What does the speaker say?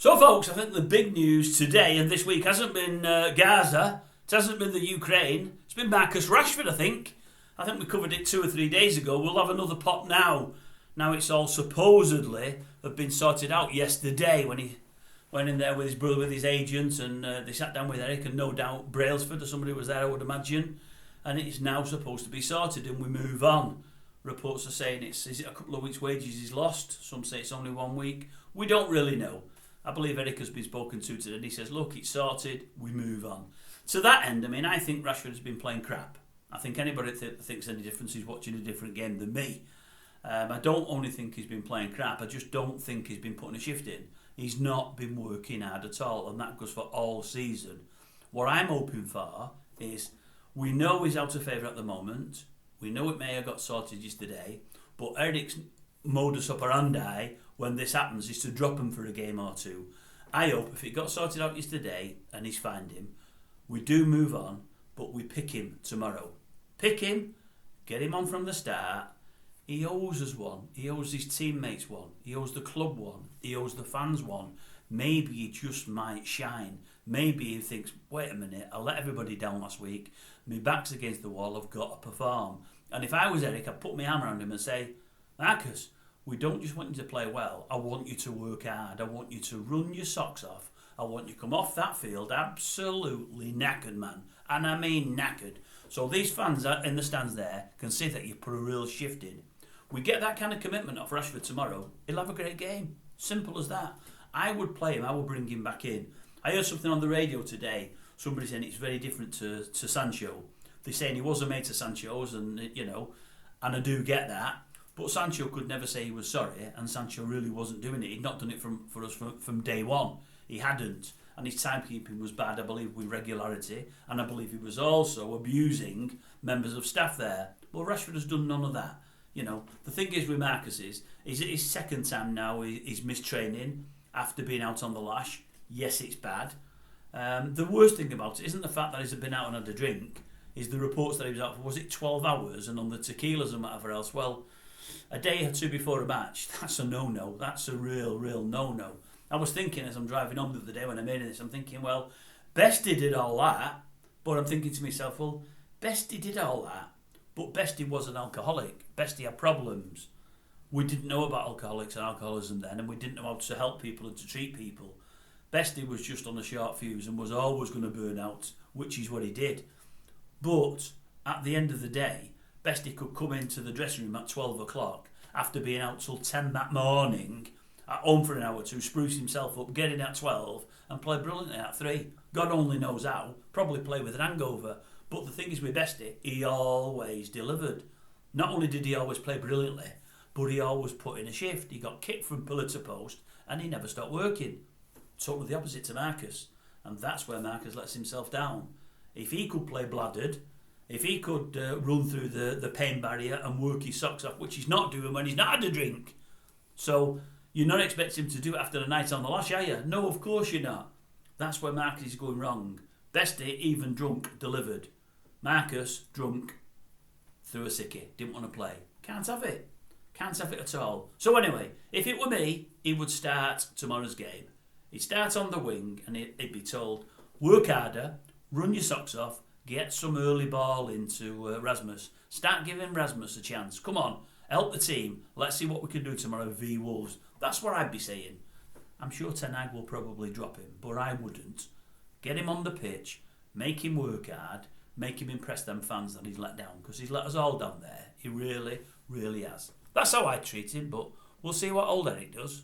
So, folks, I think the big news today and this week hasn't been Gaza, it hasn't been the Ukraine, it's been Marcus Rashford, I think. I think we covered it 2 or 3 days ago. We'll have another pop now. Now it's all supposedly have been sorted out yesterday when he went in there with his brother, with his agent, and they sat down with ERIK, and no doubt Brailsford or somebody was there, I would imagine. And it is now supposed to be sorted and we move on. Reports are saying is it a couple of weeks' wages he's lost? Some say it's only 1 week. We don't really know. I believe ERIK has been spoken to today and he says, look, it's sorted, we move on. To that end, I think Rashford has been playing crap. I think anybody that thinks any difference is watching a different game than me. I don't only think he's been playing crap, I just don't think he's been putting a shift in. He's not been working hard at all, and that goes for all season. What I'm hoping for is, we know he's out of favour at the moment, we know it may have got sorted yesterday, but ERIK's modus operandi when this happens is to drop him for a game or two. I hope if it got sorted out yesterday and he's found him, we do move on, but we pick him tomorrow. Pick him, get him on from the start. He owes us one. He owes his teammates one. He owes the club one. He owes the fans one. Maybe he just might shine. Maybe he thinks, wait a minute, I let everybody down last week. My back's against the wall, I've got to perform. And if I was ERIK, I'd put my arm around him and say, Marcus, we don't just want you to play well. I want you to work hard. I want you to run your socks off. I want you to come off that field absolutely knackered, man. And I mean knackered. So these fans in the stands there can see that you put a real shift in. We get that kind of commitment off Rashford tomorrow, he'll have a great game. Simple as that. I would play him. I would bring him back in. I heard something on the radio today. Somebody saying it's very different to Sancho. They're saying he was a mate of Sancho's, and and I do get that. But Sancho could never say he was sorry, and Sancho really wasn't doing it. He'd not done it for us from day one. He hadn't. And his timekeeping was bad, I believe, with regularity. And I believe he was also abusing members of staff there. Well, Rashford has done none of that. The thing is with Marcus is it his second time now he's missed training after being out on the lash. Yes, it's bad. The worst thing about it isn't the fact that he's been out and had a drink, is the reports that he was out for, was it 12 hours and on the tequilas and whatever else. Well, a day or two before a match, that's a no-no. That's a real no-no. I was thinking as I'm driving on the other day when I made this, I'm thinking, well, Bestie did all that, but I'm thinking to myself, well, Bestie did all that, but Bestie was an alcoholic. Bestie had problems. We didn't know about alcoholics and alcoholism then, and we didn't know how to help people and to treat people. Bestie was just on a short fuse and was always going to burn out, which is what he did. But at the end of the day, Bestie could come into the dressing room at 12 o'clock after being out till 10 that morning, at home for an hour or two, spruce himself up, get in at 12 and play brilliantly at 3. God only knows how, probably play with an hangover. But the thing is with Bestie, he always delivered. Not only did he always play brilliantly, but he always put in a shift. He got kicked from pillar to post and he never stopped working. Totally the opposite to Marcus. And that's where Marcus lets himself down. If he could play bladdered, if he could run through the pain barrier and work his socks off, which he's not doing when he's not had a drink. So you're not expecting him to do it after the night on the lash, are you? No, of course you're not. That's where Marcus is going wrong. Bestie, even drunk, delivered. Marcus, drunk, threw a sickie, didn't want to play. Can't have it. Can't have it at all. So anyway, if it were me, he would start tomorrow's game. He'd start on the wing and he'd be told, work harder, run your socks off, get some early ball into Rasmus. Start giving Rasmus a chance. Come on, help the team. Let's see what we can do tomorrow v Wolves. That's what I'd be saying. I'm sure Ten Hag will probably drop him, but I wouldn't. Get him on the pitch, make him work hard, make him impress them fans that he's let down, because he's let us all down there. He really, really has. That's how I treat him, but we'll see what old ERIK does.